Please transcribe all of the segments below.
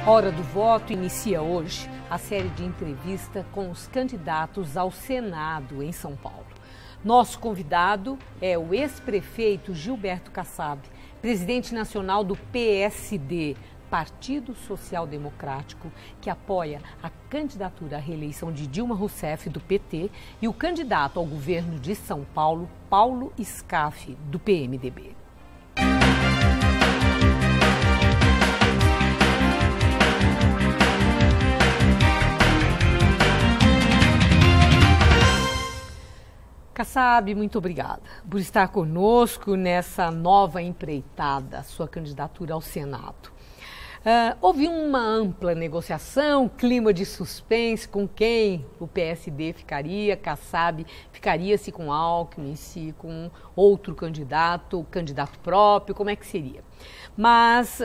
Hora do Voto inicia hoje a série de entrevista com os candidatos ao Senado em São Paulo. Nosso convidado é o ex-prefeito Gilberto Kassab, presidente nacional do PSD, Partido Social Democrático, que apoia a candidatura à reeleição de Dilma Rousseff, do PT, e o candidato ao governo de São Paulo, Paulo Scaff, do PMDB. Kassab, muito obrigada por estar conosco nessa nova empreitada, sua candidatura ao Senado. Houve uma ampla negociação, clima de suspense com quem o PSD ficaria, Kassab ficaria-se com Alckmin, se com outro candidato, candidato próprio, como é que seria? Mas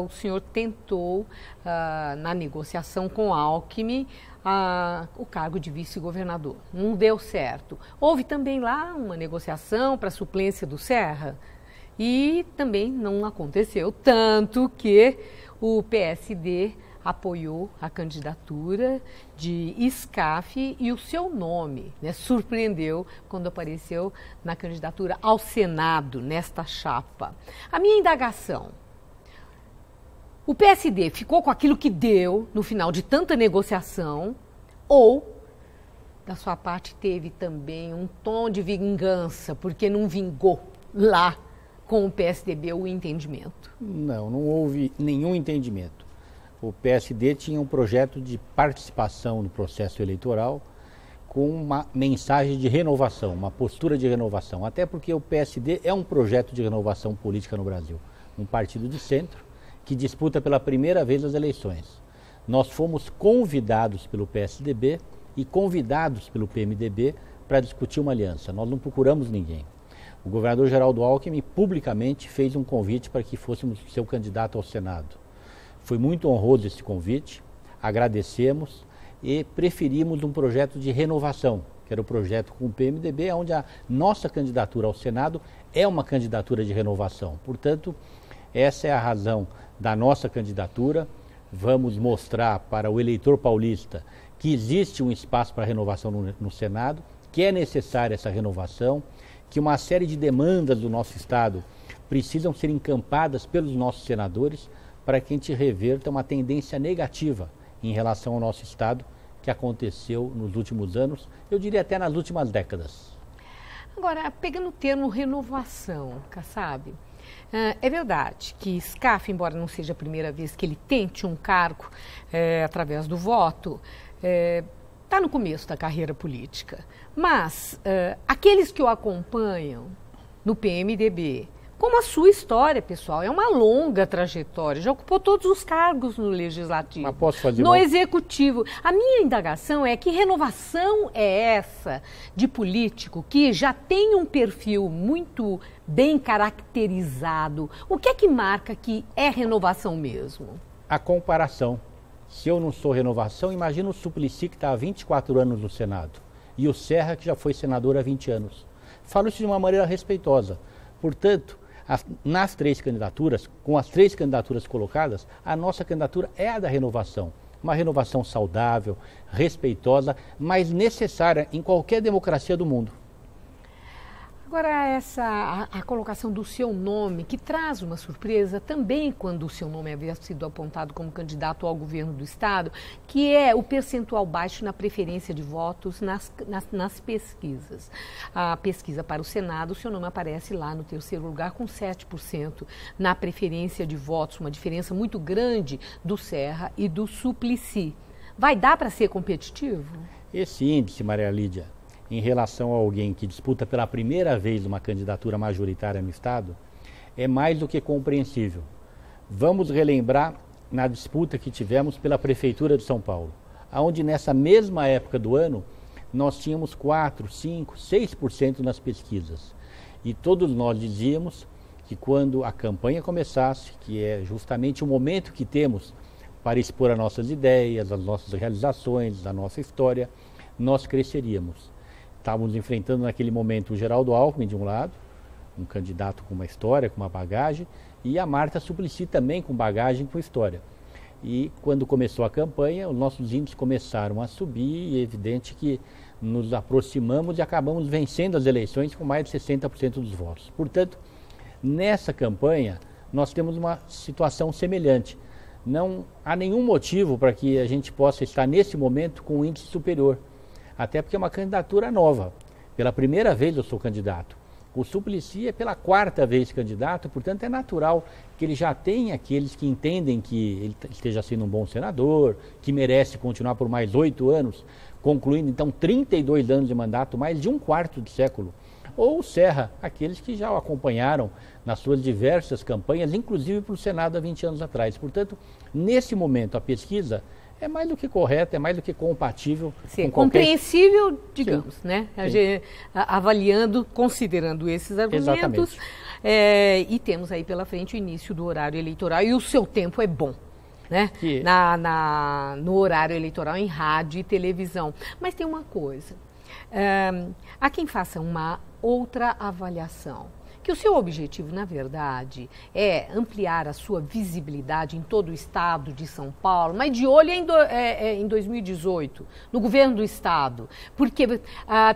o senhor tentou, na negociação com Alckmin, o cargo de vice-governador. Não deu certo. Houve também lá uma negociação para a suplência do Serra e também não aconteceu, tanto que o PSD apoiou a candidatura de Scaff e o seu nome, surpreendeu quando apareceu na candidatura ao Senado, nesta chapa. A minha indagação: o PSD ficou com aquilo que deu no final de tanta negociação ou, da sua parte, teve também um tom de vingança porque não vingou lá com o PSDB o entendimento? Não houve nenhum entendimento. O PSD tinha um projeto de participação no processo eleitoral com uma mensagem de renovação, uma postura de renovação, até porque o PSD é um projeto de renovação política no Brasil, um partido de centro que disputa pela primeira vez as eleições. Nós fomos convidados pelo PSDB e convidados pelo PMDB para discutir uma aliança. Nós não procuramos ninguém. O governador Geraldo Alckmin publicamente fez um convite para que fôssemos seu candidato ao Senado. Foi muito honroso esse convite, agradecemos e preferimos um projeto de renovação, que era o projeto com o PMDB, onde a nossa candidatura ao Senado é uma candidatura de renovação. Portanto, essa é a razão da nossa candidatura. Vamos mostrar para o eleitor paulista que existe um espaço para renovação no Senado, que é necessária essa renovação, que uma série de demandas do nosso Estado precisam ser encampadas pelos nossos senadores para que a gente reverta uma tendência negativa em relação ao nosso Estado que aconteceu nos últimos anos, eu diria até nas últimas décadas. Agora, pegando o termo renovação, Kassab, é verdade que Scaff, embora não seja a primeira vez que ele tente um cargo através do voto, está no começo da carreira política. Mas aqueles que o acompanham no PMDB, como a sua história, pessoal, é uma longa trajetória, já ocupou todos os cargos no Legislativo, mas posso fazer no Executivo. A minha indagação é que renovação é essa de político que já tem um perfil muito bem caracterizado? O que é que marca que é renovação mesmo? A comparação. Se eu não sou renovação, imagina o Suplicy, que está há 24 anos no Senado, e o Serra, que já foi senador há 20 anos. Falo isso de uma maneira respeitosa. Portanto, nas três candidaturas, com as três candidaturas colocadas, a nossa candidatura é a da renovação. Uma renovação saudável, respeitosa, mas necessária em qualquer democracia do mundo. Agora, a colocação do seu nome, que traz uma surpresa também quando o seu nome havia sido apontado como candidato ao governo do Estado, que é o percentual baixo na preferência de votos nas pesquisas. A pesquisa para o Senado, o seu nome aparece lá no terceiro lugar com 7% na preferência de votos, uma diferença muito grande do Serra e do Suplicy. Vai dar para ser competitivo? Esse índice, Maria Lídia, em relação a alguém que disputa pela primeira vez uma candidatura majoritária no Estado, é mais do que compreensível. Vamos relembrar na disputa que tivemos pela Prefeitura de São Paulo, onde nessa mesma época do ano nós tínhamos 4, 5, 6% nas pesquisas. E todos nós dizíamos que quando a campanha começasse, que é justamente o momento que temos para expor as nossas ideias, as nossas realizações, a nossa história, nós cresceríamos. Estávamos enfrentando naquele momento o Geraldo Alckmin de um lado, um candidato com uma história, com uma bagagem, e a Marta Suplicy também com bagagem, com história. E quando começou a campanha, os nossos índices começaram a subir e é evidente que nos aproximamos e acabamos vencendo as eleições com mais de 60% dos votos. Portanto, nessa campanha, nós temos uma situação semelhante. Não há nenhum motivo para que a gente possa estar nesse momento com um índice superior. Até porque é uma candidatura nova. Pela primeira vez eu sou candidato. O Suplicy é pela 4ª vez candidato, portanto é natural que ele já tenha aqueles que entendem que ele esteja sendo um bom senador, que merece continuar por mais 8 anos, concluindo então 32 anos de mandato, mais de 1/4 de século. Ou o Serra, aqueles que já o acompanharam nas suas diversas campanhas, inclusive para o Senado há 20 anos atrás. Portanto, nesse momento a pesquisa é mais do que correta, é mais do que compatível. Sim, com compreensível, digamos, sim, né? Avaliando, considerando esses argumentos. E temos aí pela frente o início do horário eleitoral e o seu tempo é bom, né? No horário eleitoral em rádio e televisão. Mas tem uma coisa, há quem faça uma outra avaliação. Que o seu objetivo, na verdade, é ampliar a sua visibilidade em todo o estado de São Paulo, mas de olho em 2018, no governo do estado, porque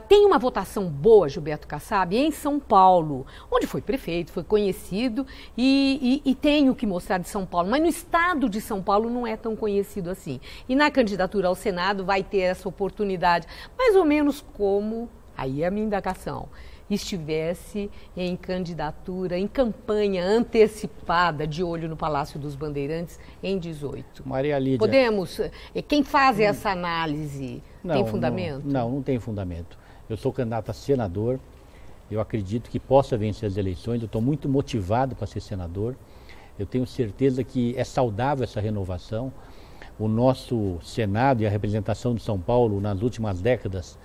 tem uma votação boa, Gilberto Kassab, em São Paulo, onde foi prefeito, foi conhecido e tem o que mostrar de São Paulo, mas no estado de São Paulo não é tão conhecido assim. E na candidatura ao Senado vai ter essa oportunidade, mais ou menos como, aí é a minha indagação, estivesse em candidatura, em campanha antecipada, de olho no Palácio dos Bandeirantes, em 18. Maria Lídia. Podemos, quem faz essa análise, tem fundamento? Não tem fundamento. Eu sou candidato a senador, eu acredito que possa vencer as eleições, eu estou muito motivado para ser senador, eu tenho certeza que é saudável essa renovação. O nosso Senado e a representação de São Paulo nas últimas décadas,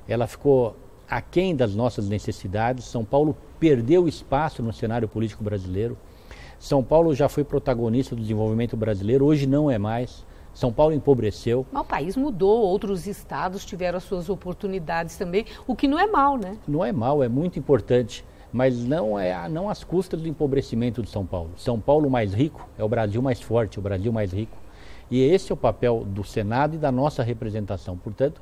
ela ficou aquém das nossas necessidades. São Paulo perdeu espaço no cenário político brasileiro. São Paulo já foi protagonista do desenvolvimento brasileiro, hoje não é mais. São Paulo empobreceu. Mas o país mudou, outros estados tiveram as suas oportunidades também, o que não é mal, né? Não é mal, é muito importante, mas não às custas do empobrecimento de São Paulo. São Paulo mais rico é o Brasil mais forte, o Brasil mais rico. E esse é o papel do Senado e da nossa representação. Portanto,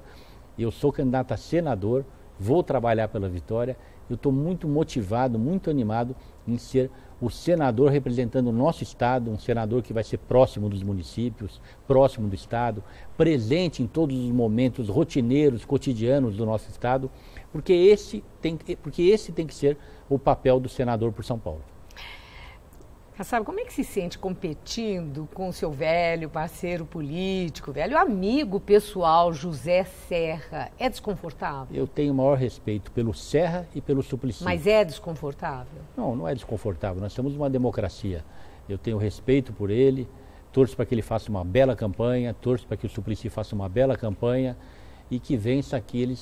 eu sou candidato a senador, vou trabalhar pela vitória, eu estou muito motivado, muito animado em ser o senador representando o nosso estado, um senador que vai ser próximo dos municípios, próximo do estado, presente em todos os momentos rotineiros, cotidianos do nosso estado, porque esse tem que ser o papel do senador por São Paulo. Kassab, como é que se sente competindo com o seu velho parceiro político, velho amigo pessoal, José Serra? É desconfortável? Eu tenho o maior respeito pelo Serra e pelo Suplicy. Mas é desconfortável? Não é desconfortável. Nós temos uma democracia. Eu tenho respeito por ele, torço para que ele faça uma bela campanha, torço para que o Suplicy faça uma bela campanha e que vença aquele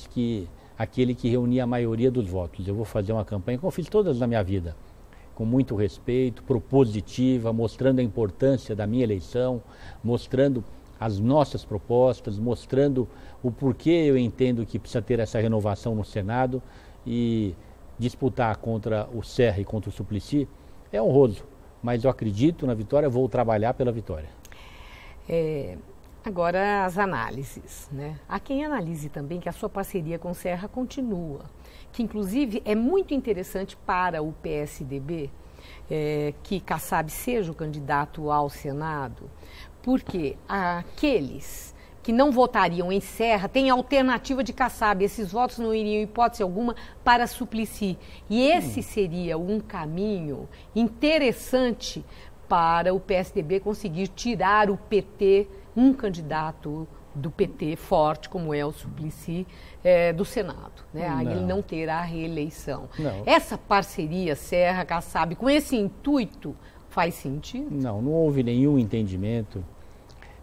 que reunia a maioria dos votos. Eu vou fazer uma campanha, como eu fiz todas na minha vida, com muito respeito, propositiva, mostrando a importância da minha eleição, mostrando as nossas propostas, mostrando o porquê eu entendo que precisa ter essa renovação no Senado e disputar contra o Serra e contra o Suplicy é honroso, mas eu acredito na vitória, vou trabalhar pela vitória. Agora as análises, né? Há quem analise também que a sua parceria com o Serra continua, que inclusive é muito interessante para o PSDB que Kassab seja o candidato ao Senado, porque aqueles que não votariam em Serra têm a alternativa de Kassab, esses votos não iriam, hipótese alguma, para Suplicy. E esse seria um caminho interessante para o PSDB conseguir tirar o PT, um candidato do PT forte, como é o Suplicy, do Senado, né? Aí ele não terá reeleição. Não. Essa parceria Serra-Kassab, com esse intuito, faz sentido? Não houve nenhum entendimento,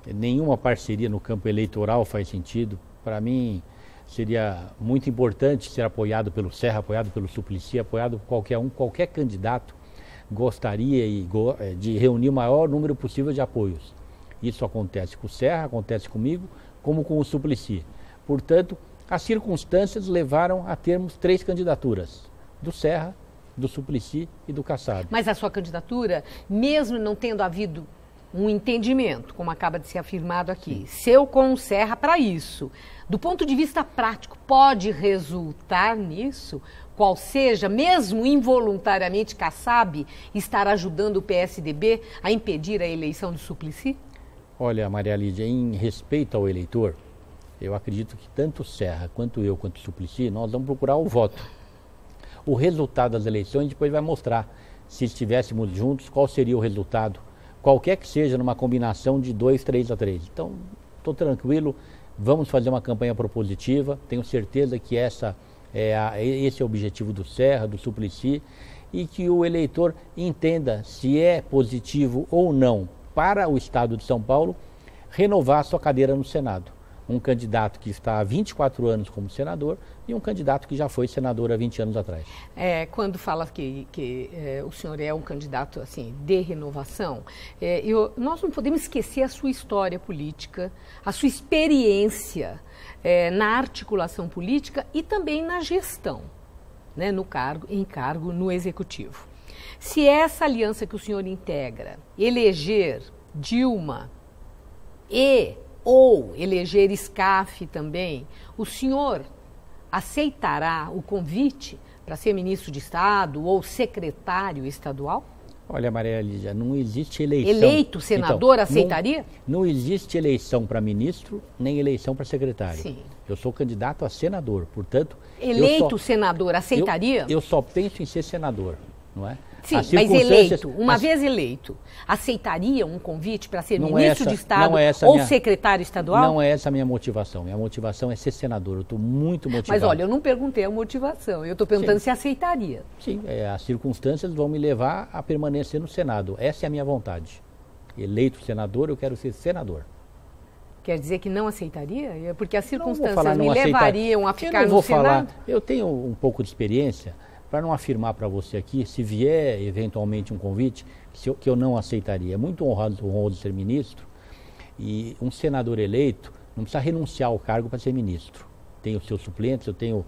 nenhuma parceria no campo eleitoral faz sentido. Para mim, seria muito importante ser apoiado pelo Serra, apoiado pelo Suplicy, apoiado por qualquer candidato gostaria de reunir o maior número possível de apoios. Isso acontece com o Serra, acontece comigo, como com o Suplicy. Portanto, as circunstâncias levaram a termos 3 candidaturas, do Serra, do Suplicy e do Kassab. Mas a sua candidatura, mesmo não tendo havido um entendimento, como acaba de ser afirmado aqui, seu com o Serra para isso. Do ponto de vista prático, pode resultar nisso? Qual seja, mesmo involuntariamente, Kassab estar ajudando o PSDB a impedir a eleição do Suplicy? Olha, Maria Lídia, em respeito ao eleitor, eu acredito que tanto o Serra, quanto eu, quanto o Suplicy, nós vamos procurar o voto. O resultado das eleições depois vai mostrar, se estivéssemos juntos, qual seria o resultado, qualquer que seja, numa combinação de 2, 3-3. Então, estou tranquilo, vamos fazer uma campanha propositiva, tenho certeza que esse é o objetivo do Serra, do Suplicy, e que o eleitor entenda se é positivo ou não para o Estado de São Paulo renovar sua cadeira no Senado. Um candidato que está há 24 anos como senador e um candidato que já foi senador há 20 anos atrás. Quando fala que o senhor é um candidato assim, de renovação, nós não podemos esquecer a sua história política, a sua experiência na articulação política e também na gestão, né, em cargo no Executivo. Se essa aliança que o senhor integra eleger Dilma ou eleger SCAF também, o senhor aceitará o convite para ser ministro de Estado ou secretário estadual? Olha, Maria Lídia, não existe eleição... Eleito senador, então, aceitaria? Não existe eleição para ministro, nem eleição para secretário. Sim. Eu sou candidato a senador, portanto... Eleito senador, aceitaria? Eu só penso em ser senador, não é? Sim, mas eleito, uma vez eleito, aceitaria um convite para ser ministro de Estado ou secretário estadual? Não é essa a minha motivação. Minha motivação é ser senador. Eu estou muito motivado. Mas olha, eu não perguntei a motivação. Eu estou perguntando se aceitaria. Sim, as circunstâncias vão me levar a permanecer no Senado. Essa é a minha vontade. Eleito senador, eu quero ser senador. Quer dizer que não aceitaria? Porque as circunstâncias me levariam a ficar no Senado? Eu tenho um pouco de experiência... Para não afirmar para você aqui, se vier eventualmente um convite, que eu não aceitaria. É muito honroso ser ministro, e um senador eleito não precisa renunciar ao cargo para ser ministro. Tenho seus suplentes, eu tenho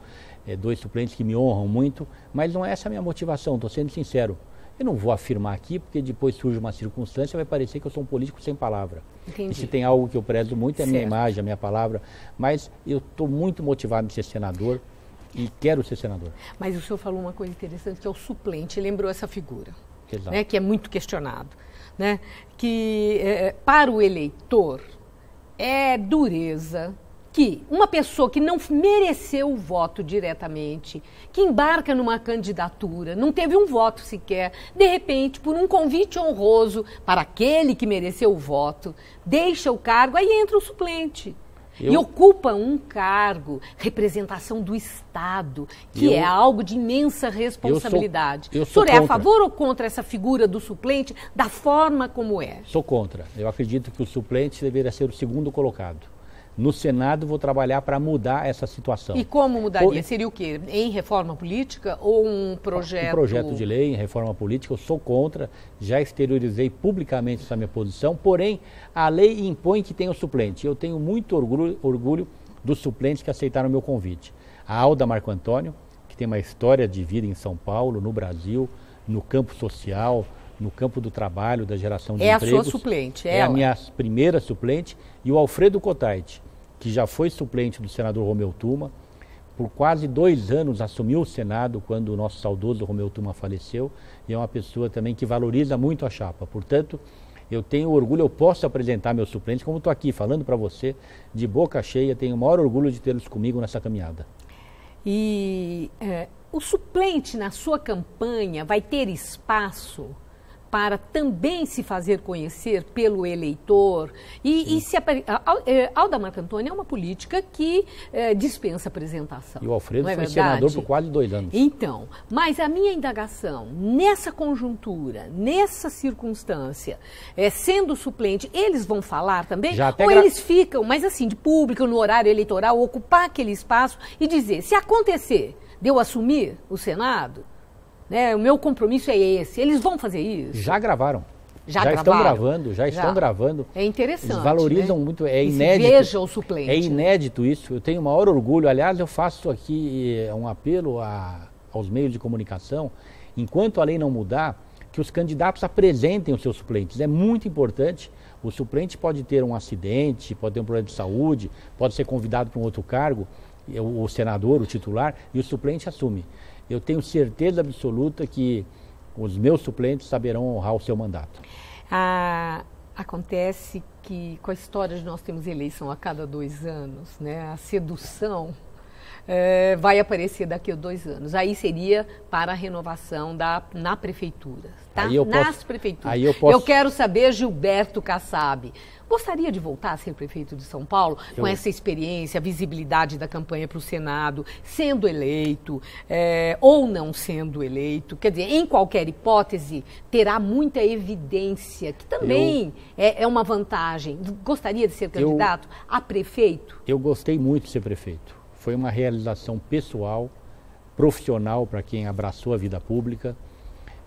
2 suplentes que me honram muito, mas não é essa a minha motivação, estou sendo sincero. Eu não vou afirmar aqui, porque depois surge uma circunstância, vai parecer que eu sou um político sem palavra. Entendi. E se tem algo que eu prezo muito, é a minha imagem, a minha palavra, mas eu estou muito motivado em ser senador. E quero ser senador. Mas o senhor falou uma coisa interessante, que é o suplente. Lembrou essa figura, Exato. Né, que é muito questionado. Né, que para o eleitor é dureza que uma pessoa que não mereceu o voto diretamente, que embarca numa candidatura, não teve um voto sequer, de repente, por um convite honroso para aquele que mereceu o voto, deixa o cargo, aí entra o suplente. E ocupa um cargo, representação do Estado, que é algo de imensa responsabilidade. Eu o senhor sou é a favor ou contra essa figura do suplente, da forma como é? Sou contra. Eu acredito que o suplente deveria ser o segundo colocado. No Senado vou trabalhar para mudar essa situação. E como mudaria? Seria o quê? Em reforma política ou um projeto... Um projeto de lei em reforma política, eu sou contra, já exteriorizei publicamente essa minha posição, porém a lei impõe que tenha o suplente. Eu tenho muito orgulho dos suplentes que aceitaram o meu convite. A Alda Marco Antônio, que tem uma história de vida em São Paulo, no Brasil, no campo social, no campo do trabalho, da geração de empregos. É a sua suplente, é a minha primeira suplente, e o Alfredo Cottait, que já foi suplente do senador Romeu Tuma, por quase 2 anos assumiu o Senado quando o nosso saudoso Romeu Tuma faleceu, e é uma pessoa também que valoriza muito a chapa. Portanto, eu tenho orgulho, eu posso apresentar meus suplentes, como estou aqui falando para você, de boca cheia, tenho o maior orgulho de tê-los comigo nessa caminhada. E o suplente na sua campanha vai ter espaço para também se fazer conhecer pelo eleitor. E Alda Marco Antônio é uma política que dispensa apresentação. E o Alfredo foi senador por quase 2 anos. Então, mas a minha indagação, nessa conjuntura, nessa circunstância, sendo suplente, eles vão falar também? Ou eles ficam, mas assim, de público, no horário eleitoral, ocupar aquele espaço e dizer, se acontecer de eu assumir o Senado, o meu compromisso é esse. Eles vão fazer isso? Já gravaram. Já estão gravando. É interessante. Eles valorizam muito, é inédito. Veja o suplente. É inédito isso, eu tenho o maior orgulho. Aliás, eu faço aqui um apelo aos meios de comunicação, enquanto a lei não mudar, que os candidatos apresentem os seus suplentes. É muito importante. O suplente pode ter um acidente, pode ter um problema de saúde, pode ser convidado para um outro cargo, o senador, o titular, e o suplente assume. Eu tenho certeza absoluta que os meus suplentes saberão honrar o seu mandato. Acontece que, com a história de nós temos eleição a cada 2 anos, né, a sedução vai aparecer daqui a 2 anos. Aí seria para a renovação na prefeitura, tá? Nas prefeituras. Eu quero saber, Gilberto Kassab, gostaria de voltar a ser prefeito de São Paulo com essa experiência, a visibilidade da campanha para o Senado, sendo eleito ou não sendo eleito? Quer dizer, em qualquer hipótese, terá muita evidência, que também é uma vantagem. Gostaria de ser candidato a prefeito? Eu gostei muito de ser prefeito. Foi uma realização pessoal, profissional para quem abraçou a vida pública.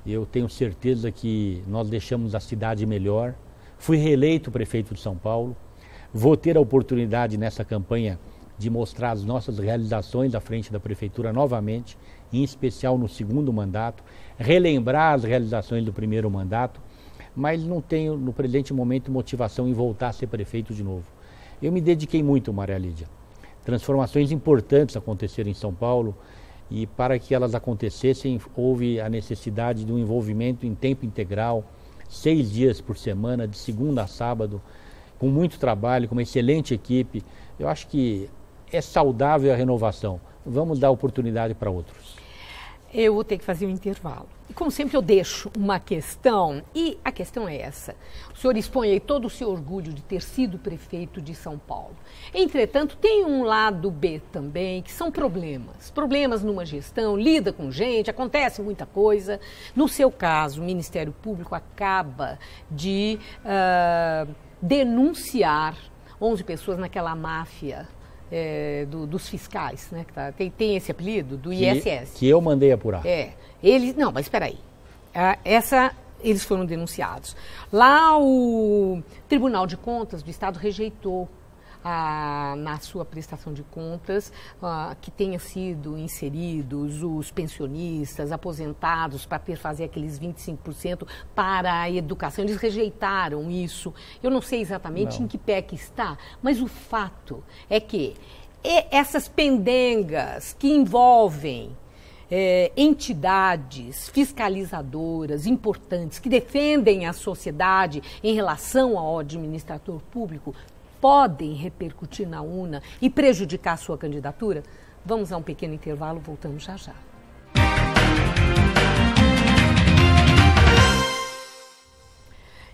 Eu tenho certeza que nós deixamos a cidade melhor. Fui reeleito prefeito de São Paulo. Vou ter a oportunidade nessa campanha de mostrar as nossas realizações à frente da prefeitura novamente, em especial no 2º mandato, relembrar as realizações do 1º mandato, mas não tenho no presente momento motivação em voltar a ser prefeito de novo. Eu me dediquei muito, Maria Lídia. Transformações importantes aconteceram em São Paulo e para que elas acontecessem houve a necessidade de um envolvimento em tempo integral, 6 dias por semana, de segunda a sábado, com muito trabalho, com uma excelente equipe. Eu acho que é saudável a renovação. Vamos dar oportunidade para outros. Eu vou ter que fazer um intervalo. E como sempre eu deixo uma questão, e a questão é essa. O senhor expõe aí todo o seu orgulho de ter sido prefeito de São Paulo. Entretanto, tem um lado B também, que são problemas. Problemas numa gestão, lida com gente, acontece muita coisa. No seu caso, o Ministério Público acaba de denunciar 11 pessoas naquela máfia dos fiscais, né? Tem esse apelido, do ISS. Que eu mandei apurar. Não, mas espera aí. Eles foram denunciados. Lá o Tribunal de Contas do Estado rejeitou na sua prestação de contas que tenha sido inseridos os pensionistas, aposentados, para fazer aqueles 25% para a educação. Eles rejeitaram isso. Eu não sei exatamente em que pé que está, mas o fato é que essas pendengas que envolvem entidades fiscalizadoras importantes que defendem a sociedade em relação ao administrador público podem repercutir na urna e prejudicar a sua candidatura? Vamos a um pequeno intervalo, voltamos já já.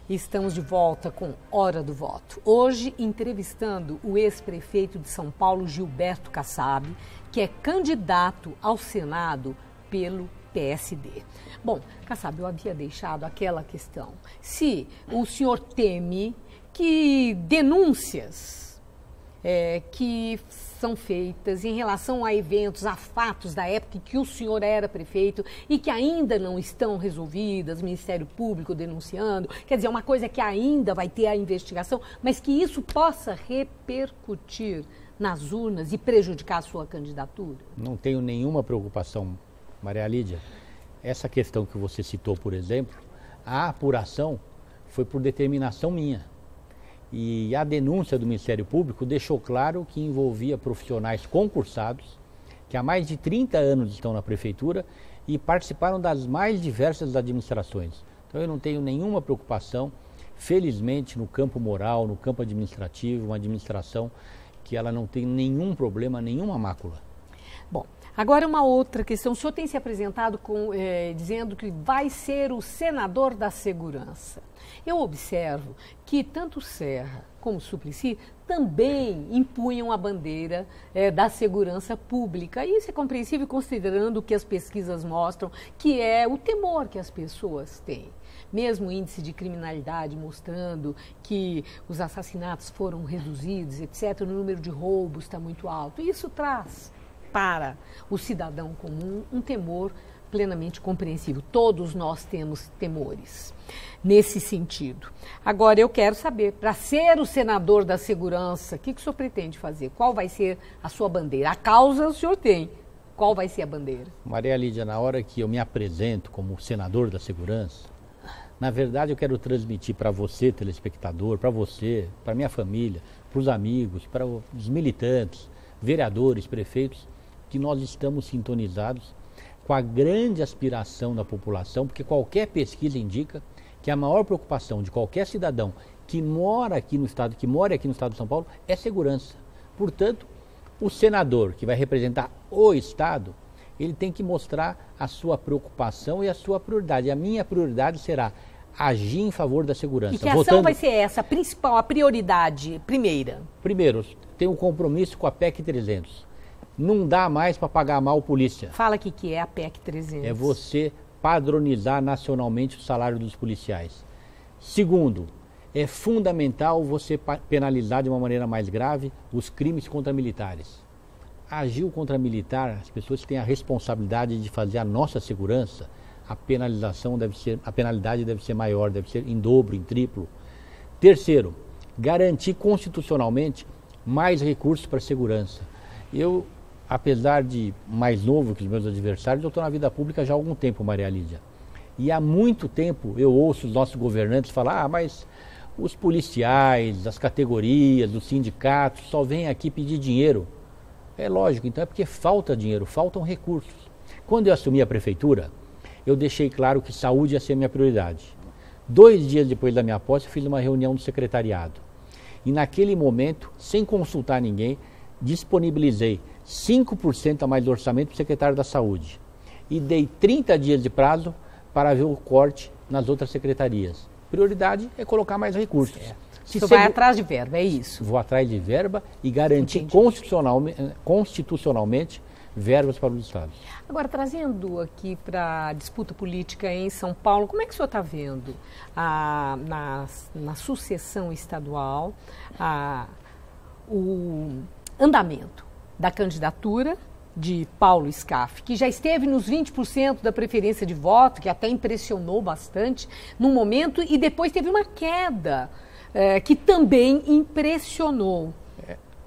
Estamos de volta com Hora do Voto. Hoje, entrevistando o ex-prefeito de São Paulo, Gilberto Kassab, que é candidato ao Senado pelo PSD. Bom, Kassab, eu havia deixado aquela questão. Se o senhor teme que denúncias que são feitas em relação a eventos, a fatos da época em que o senhor era prefeito e que ainda não estão resolvidas, Ministério Público denunciando, quer dizer, uma coisa que ainda vai ter a investigação, mas que isso possa repercutir nas urnas e prejudicar a sua candidatura? Não tenho nenhuma preocupação, Maria Lídia. Essa questão que você citou, por exemplo, a apuração foi por determinação minha. E a denúncia do Ministério Público deixou claro que envolvia profissionais concursados, que há mais de 30 anos estão na prefeitura e participaram das mais diversas administrações. Então eu não tenho nenhuma preocupação, felizmente, no campo moral, no campo administrativo, uma administração que ela não tem nenhum problema, nenhuma mácula. Bom, agora uma outra questão. O senhor tem se apresentado dizendo que vai ser o senador da segurança. Eu observo que tanto Serra como Suplicy também impunham a bandeira da segurança pública. E isso é compreensível considerando o que as pesquisas mostram, que é o temor que as pessoas têm. Mesmo o índice de criminalidade mostrando que os assassinatos foram reduzidos, etc., o número de roubos está muito alto. Isso traz para o cidadão comum um temor plenamente compreensível. Todos nós temos temores nesse sentido. Agora, eu quero saber, para ser o senador da segurança, o que o senhor pretende fazer? Qual vai ser a sua bandeira? A causa o senhor tem. Qual vai ser a bandeira? Maria Lídia, na hora que eu me apresento como senador da segurança, Na verdade, eu quero transmitir para você, telespectador, para você, para minha família, para os amigos, para os militantes, vereadores, prefeitos, que nós estamos sintonizados com a grande aspiração da população, porque qualquer pesquisa indica que a maior preocupação de qualquer cidadão que mora aqui no estado, de São Paulo, é segurança. Portanto, o senador que vai representar o estado, ele tem que mostrar a sua preocupação e a sua prioridade. A minha prioridade será agir em favor da segurança. E que ação vai ser essa, a principal, a prioridade primeira? Primeiro, tem um compromisso com a PEC 300. Não dá mais para pagar mal polícia. Fala que é a PEC 300. É você padronizar nacionalmente o salário dos policiais. Segundo, é fundamental você penalizar de uma maneira mais grave os crimes contra militares. Agiu contra militar, as pessoas que têm a responsabilidade de fazer a nossa segurança, a penalidade deve ser maior, deve ser em dobro, em triplo. Terceiro, garantir constitucionalmente mais recursos para a segurança. Eu, apesar de mais novo que os meus adversários, eu estou na vida pública já há algum tempo, Maria Lídia. E há muito tempo eu ouço os nossos governantes falar, mas os policiais, as categorias, os sindicatos só vêm aqui pedir dinheiro. É lógico, então é porque falta dinheiro, faltam recursos. Quando eu assumi a prefeitura, eu deixei claro que saúde ia ser a minha prioridade. 2 dias depois da minha posse, eu fiz uma reunião do secretariado. E naquele momento, sem consultar ninguém, disponibilizei 5% a mais do orçamento para o secretário da Saúde. E dei 30 dias de prazo para ver o corte nas outras secretarias. Prioridade é colocar mais recursos. Você vai atrás de verba, é isso? Vou atrás de verba e garantir constitucionalmente verbas para os estados. Agora, trazendo aqui para a disputa política em São Paulo, como é que o senhor está vendo na sucessão estadual o andamento da candidatura de Paulo Scaff, que já esteve nos 20% da preferência de voto, que até impressionou bastante num momento, e depois teve uma queda que também impressionou.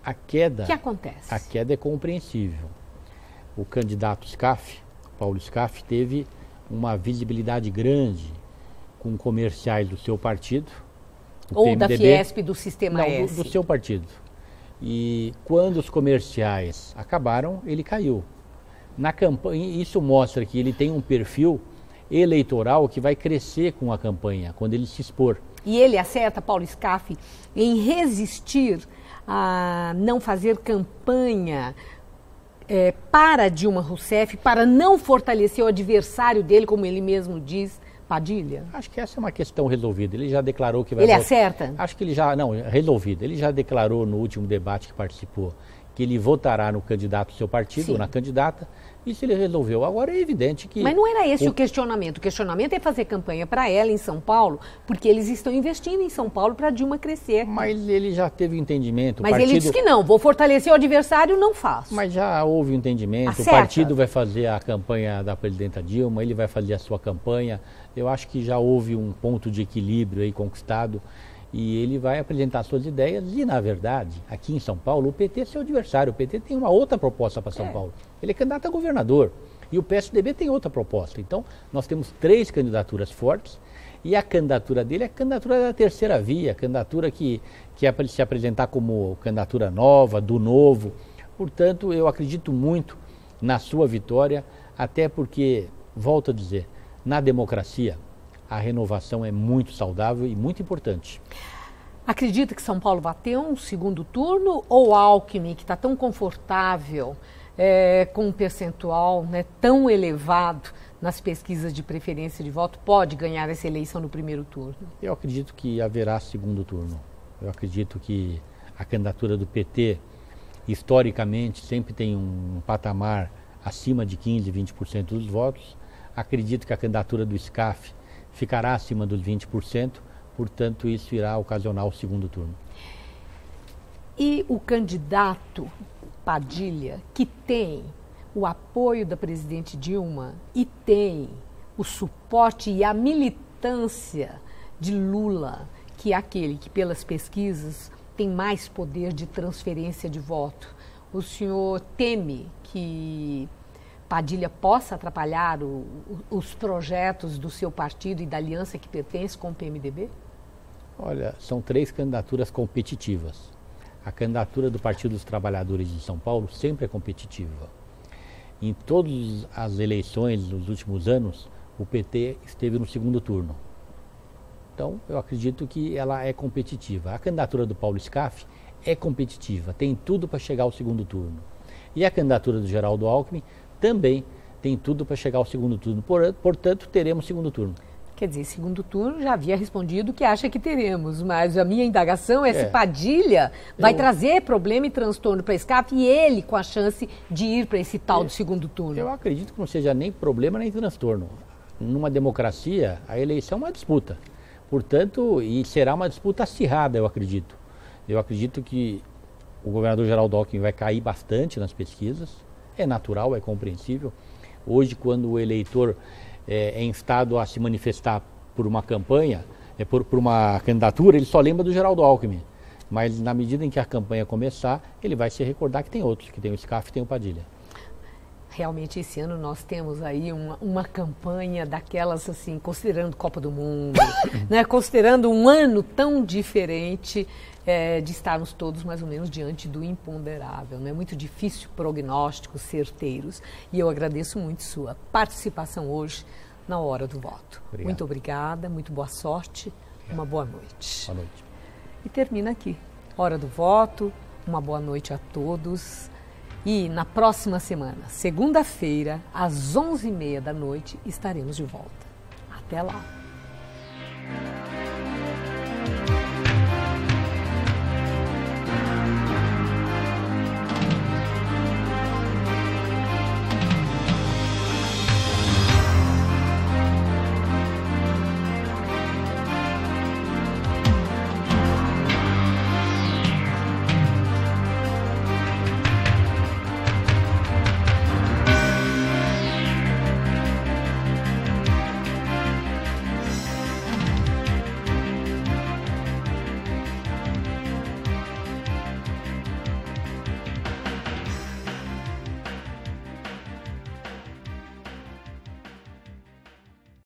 A queda... O que acontece? A queda é compreensível. O candidato Scaff, Paulo Scaff, teve uma visibilidade grande com comerciais do seu partido. Ou PMDB, da Fiesp, do Sistema não, S. do seu partido. E quando os comerciais acabaram, ele caiu. Na campanha, isso mostra que ele tem um perfil eleitoral que vai crescer com a campanha, quando ele se expor. E ele acerta, Paulo Scaff, em resistir a não fazer campanha para Dilma Rousseff, para não fortalecer o adversário dele, como ele mesmo diz, Padilha? Acho que essa é uma questão resolvida. Ele já declarou que vai... Ele acerta? Acho que ele já... Não, resolvido. Ele já declarou no último debate que participou que ele votará no candidato do seu partido, Sim. ou na candidata. Isso ele resolveu. Agora é evidente que... Mas não era esse o questionamento. O questionamento é fazer campanha para ela em São Paulo, porque eles estão investindo em São Paulo para Dilma crescer. Mas ele já teve entendimento. Mas ele disse que não, vou fortalecer o adversário, não faço. Mas já houve entendimento. Acerta. O partido vai fazer a campanha da presidenta Dilma, ele vai fazer a sua campanha. Eu acho que já houve um ponto de equilíbrio aí conquistado. E ele vai apresentar suas ideias e, na verdade, aqui em São Paulo, o PT é seu adversário. O PT tem uma outra proposta para São Paulo. Ele é candidato a governador e o PSDB tem outra proposta. Então, nós temos 3 candidaturas fortes e a candidatura dele é a candidatura da terceira via, a candidatura que é para se apresentar como candidatura nova, do novo. Portanto, eu acredito muito na sua vitória, até porque, volto a dizer, na democracia, a renovação é muito saudável e muito importante. Acredita que São Paulo vai ter um segundo turno ou Alckmin, que está tão confortável, com um percentual tão elevado nas pesquisas de preferência de voto, pode ganhar essa eleição no primeiro turno? Eu acredito que haverá segundo turno. Eu acredito que a candidatura do PT, historicamente, sempre tem um patamar acima de 15%, 20% dos votos. Acredito que a candidatura do Scaff ficará acima dos 20%, portanto, isso irá ocasionar o segundo turno. E o candidato Padilha, que tem o apoio da presidente Dilma e tem o suporte e a militância de Lula, que é aquele que, pelas pesquisas, tem mais poder de transferência de voto, o senhor teme que Padilha possa atrapalhar os projetos do seu partido e da aliança que pertence com o PMDB? Olha, são 3 candidaturas competitivas. A candidatura do Partido dos Trabalhadores de São Paulo sempre é competitiva. Em todas as eleições dos últimos anos, o PT esteve no segundo turno. Então, eu acredito que ela é competitiva. A candidatura do Paulo Scaff é competitiva, tem tudo para chegar ao segundo turno. E a candidatura do Geraldo Alckmin também tem tudo para chegar ao segundo turno. Portanto, teremos segundo turno. Quer dizer, segundo turno já havia respondido que acha que teremos, mas a minha indagação é se Padilha vai trazer problema e transtorno para Scaff e ele com a chance de ir para esse tal do segundo turno. Eu acredito que não seja nem problema nem transtorno. Numa democracia, a eleição é uma disputa. Portanto, e será uma disputa acirrada, eu acredito. Eu acredito que o governador Geraldo Alckmin vai cair bastante nas pesquisas. É natural, é compreensível. Hoje, quando o eleitor é instado a se manifestar por uma campanha, por uma candidatura, ele só lembra do Geraldo Alckmin. Mas na medida em que a campanha começar, ele vai se recordar que tem outros, que tem o Scaff e tem o Padilha. Realmente esse ano nós temos aí uma campanha daquelas assim, considerando Copa do Mundo, né? Considerando um ano tão diferente de estarmos todos mais ou menos diante do imponderável. É muito difícil prognósticos certeiros e eu agradeço muito sua participação hoje na Hora do Voto. Obrigado. Muito obrigada, muito boa sorte, uma boa noite. Boa noite. E termina aqui, Hora do Voto, uma boa noite a todos. E na próxima semana, segunda-feira, às 11h30 da noite, estaremos de volta. Até lá!